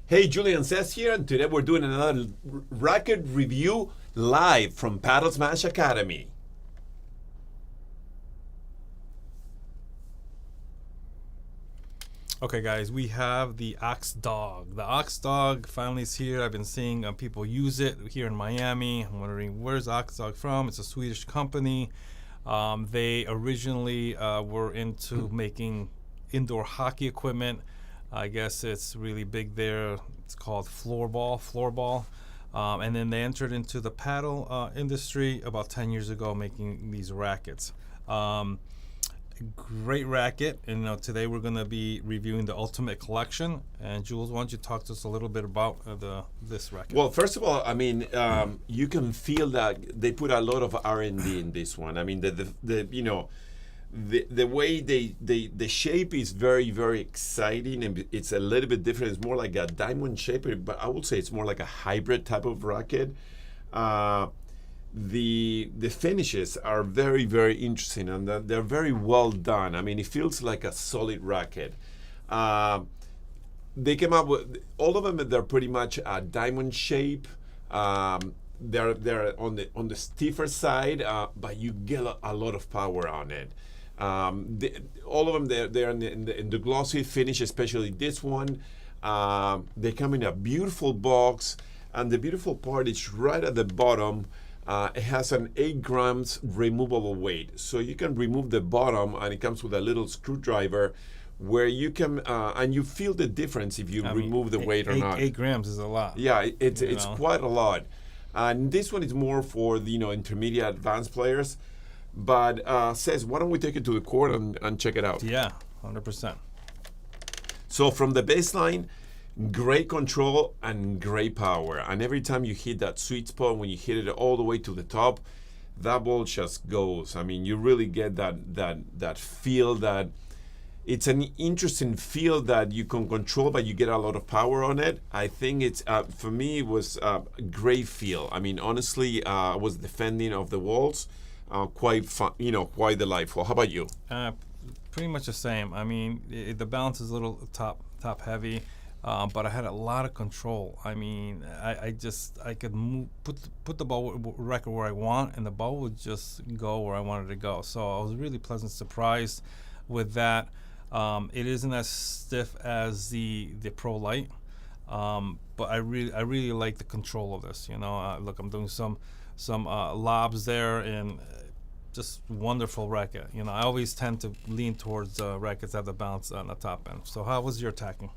Hey, Julian Cesc here, and today we're doing another racket review live from Padel Smash Academy. Okay, guys, we have the OXDOG. The OXDOG finally is here. I've been seeing people use it here in Miami. I'm wondering, where's OXDOG from? It's a Swedish company. They originally were into making indoor hockey equipment. I guess it's really big there. It's called floorball. And then they entered into the paddle industry about 10 years ago, making these rackets. Great racket, and today we're going to be reviewing the Ultimate Collection. And Jules, why don't you talk to us a little bit about this racket? Well, first of all, I mean, you can feel that they put a lot of R&D in this one. I mean, the way the shape is very, very exciting, and it's a little bit different. It's more like a diamond shape, but I would say it's more like a hybrid type of racket. The finishes are very, very interesting, and they're very well done. I mean, it feels like a solid racket. They came up with all of them. They're pretty much a diamond shape. They're on the stiffer side, but you get a lot of power on it. All of them, they're in the glossy finish, especially this one. They come in a beautiful box, and the beautiful part is right at the bottom. It has an 8 grams removable weight, so you can remove the bottom, and it comes with a little screwdriver where you can, and you feel the difference if you remove the weight or not. 8 grams is a lot. Yeah, it's quite a lot. And this one is more for the intermediate advanced players. But Cesc, why don't we take it to the court and check it out? Yeah, 100%. So from the baseline, great control and great power. And every time you hit that sweet spot, when you hit it all the way to the top, that ball just goes. I mean, you really get that feel that it's an interesting feel that you can control, but you get a lot of power on it. I think it's, for me, it was a great feel. I mean, honestly, I was defending of the walls. Quite fun, quite delightful. How about you? Pretty much the same. I mean, the balance is a little top heavy, but I had a lot of control. I mean, I could move, put the ball racket where I want, and the ball would just go where I wanted to go. So I was really pleasantly surprised with that. It isn't as stiff as the Pro Light, but I really like the control of this. Look, I'm doing some lobs there, and just wonderful racket. I always tend to lean towards rackets that have the bounce on the top end. So how was your attacking?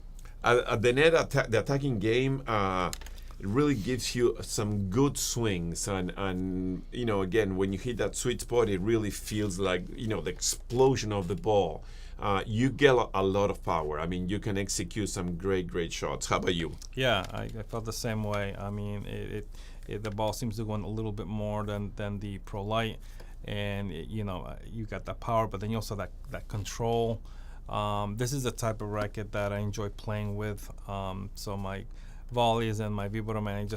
At the net, the attacking game, it really gives you some good swings, and again, when you hit that sweet spot, it really feels like the explosion of the ball. You get a lot of power. I mean, you can execute some great shots. How about you? Yeah, I felt the same way. I mean, the ball seems to go in a little bit more than the Pro Light, and you got that power, but then you also that control. This is the type of racket that I enjoy playing with. So my volleys and my vibro, man,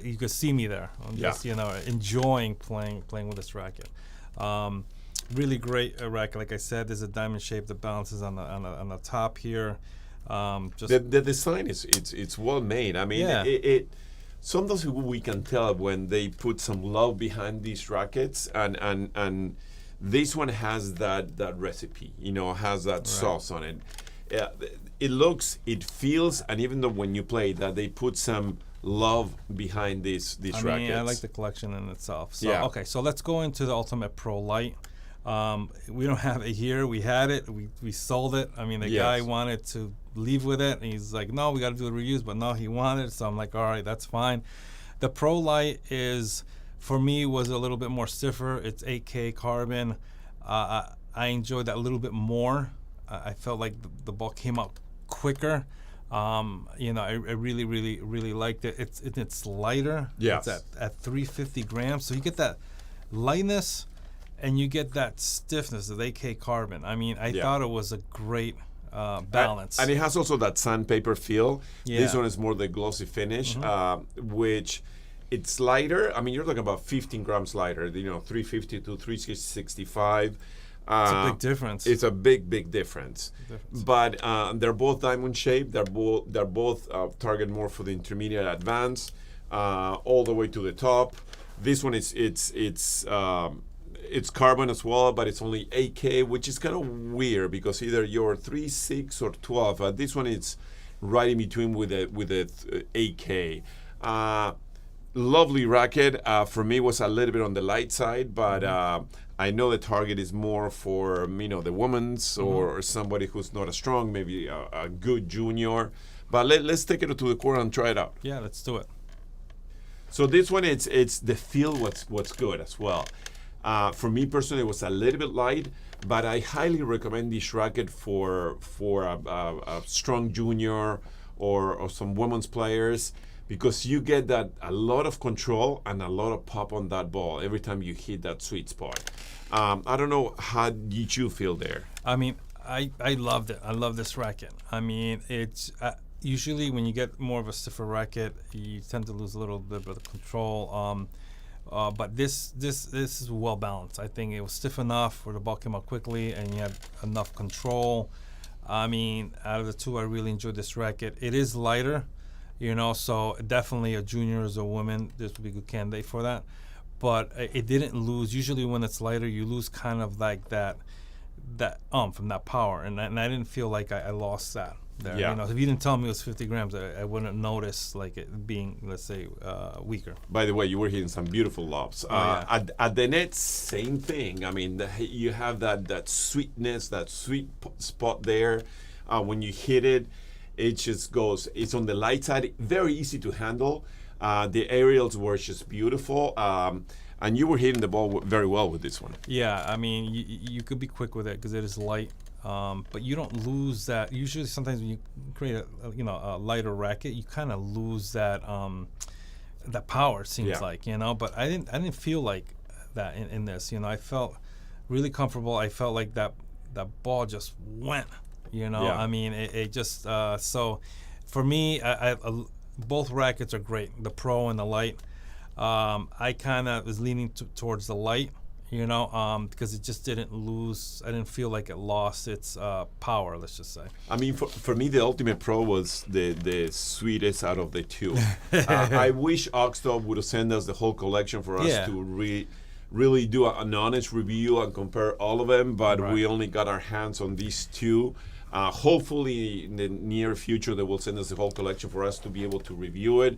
you could see me there. I'm just enjoying playing with this racket. Really great racket. Like I said, there's a diamond shape that balances on the top here. The design it's well made. I mean, yeah. Sometimes we can tell when they put some love behind these rackets, and this one has that recipe, has that sauce on it. It feels, and even though when you play that, they put some love behind these rackets. I like the collection in itself. So, yeah. Okay, so let's go into the Ultimate Pro Light. We don't have it here. We had it. We sold it. I mean, the guy wanted to leave with it, and he's like, no, we got to do the reviews, but no, he wanted it. So I'm like, all right, that's fine. The Pro Light for me, was a little bit more stiffer. It's 8K carbon. I enjoyed that a little bit more. I felt like the ball came out quicker. I really liked it. It's lighter. Yes. It's at 350 grams. So you get that lightness, and you get that stiffness of 8K carbon. I mean, I thought it was a great balance. And it has also that sandpaper feel. Yeah. This one is more the glossy finish, which it's lighter. I mean, you're talking about 15 grams lighter, 350 to 365. It's a big difference. It's a big difference. But they're both diamond shaped. They're both target more for the intermediate advanced, all the way to the top. This one it's carbon as well, but it's only 8K, which is kind of weird because either you're 3, 6, or 12. This one is right in between with a 8K. Lovely racket. For me, was a little bit on the light side, but I know the target is more for the women's or somebody who's not as strong, maybe a good junior. But let's take it to the court and try it out. Yeah, let's do it. So this one, it's the feel what's good as well. For me personally, it was a little bit light, but I highly recommend this racket for a strong junior or some women's players, because you get that a lot of control and a lot of pop on that ball every time you hit that sweet spot. I don't know, how did you feel there? I mean, I loved it. I love this racket. I mean, it's usually when you get more of a stiffer racket, you tend to lose a little bit of control. But this is well balanced. I think it was stiff enough where the ball came out quickly and you had enough control. I mean, out of the two, I really enjoyed this racket. It is lighter, so definitely a junior as a woman, this would be a good candidate for that. But it didn't lose. Usually when it's lighter, you lose kind of like that from that power, and I didn't feel like I lost that there. Yeah. If you didn't tell me it was 50 grams, I wouldn't notice like it being, let's say, weaker. By the way, you were hitting some beautiful lobs. Yeah. At the net, same thing. I mean, you have that sweetness, that sweet spot there. When you hit it, it just goes. It's on the light side, very easy to handle. The aerials were just beautiful. And you were hitting the ball very well with this one. Yeah, I mean, you could be quick with it because it is light. But you don't lose that. Usually, sometimes when you create a lighter racket, you kind of lose that power. It seems like But I didn't feel like that in this. I felt really comfortable. I felt like that ball just went. I mean, it just so for me, I both rackets are great. The Pro and the Light. I kind of was leaning towards the Light. Because it just didn't lose. I didn't feel like it lost its power, let's just say. I mean, for me, the Ultimate Pro was the sweetest out of the two. I wish OXDOG would have sent us the whole collection for us to really do an honest review and compare all of them, but we only got our hands on these two. Hopefully, in the near future, they will send us the whole collection for us to be able to review it.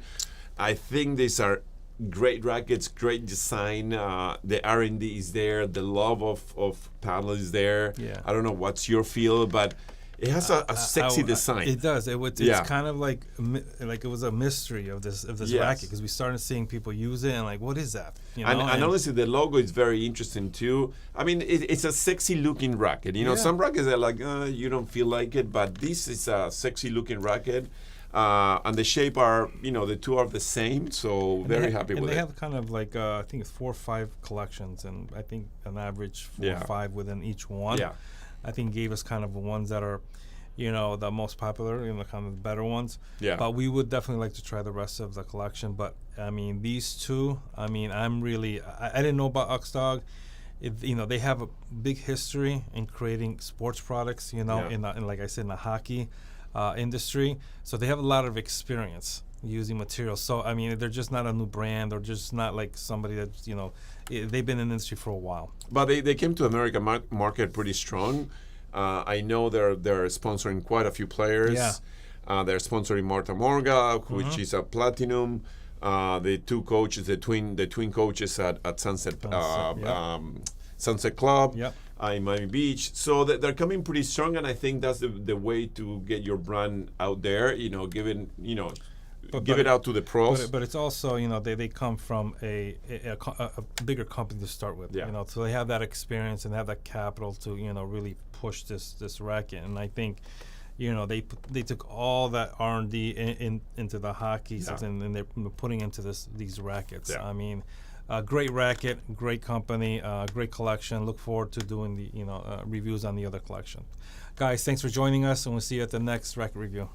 I think these are great rackets, great design. The R&D is there. The love of Padel is there. Yeah. I don't know what's your feel, but it has a sexy design. It does. It's kind of like it was a mystery of this racket, because we started seeing people use it and like, what is that? And honestly, the logo is very interesting too. I mean, it's a sexy looking racket. Some rackets are like, you don't feel like it, but this is a sexy looking racket. And the shape are, the two are the same, so very happy with it. And they have kind of like, I think it's 4 or 5 collections, and I think an average 4 or 5 within each one. Yeah. I think gave us kind of the ones that are, the most popular, kind of the better ones. Yeah. But we would definitely like to try the rest of the collection. But, I mean, these two, I mean, I'm really, I didn't know about OXDOG. They have a big history in creating sports products, in like I said, in the hockey industry. So they have a lot of experience using materials. So, I mean, they're just not a new brand, or just not like somebody that's, they've been in the industry for a while. But they came to American market pretty strong. I know they're sponsoring quite a few players. Yeah. They're sponsoring Marta Morga, which is a platinum. The two coaches, the twin coaches at Sunset Club. Yep. In Miami Beach. So they're coming pretty strong, and I think that's the way to get your brand out there, give it out to the pros. But it's also, they come from a bigger company to start with. Yeah. So they have that experience and have that capital to, really push this racket. And I think, they took all that R&D into the hockey and they're putting into these rackets. Yeah. I mean, great racket, great company, great collection. Look forward to doing the reviews on the other collection. Guys, thanks for joining us, and we'll see you at the next racket review.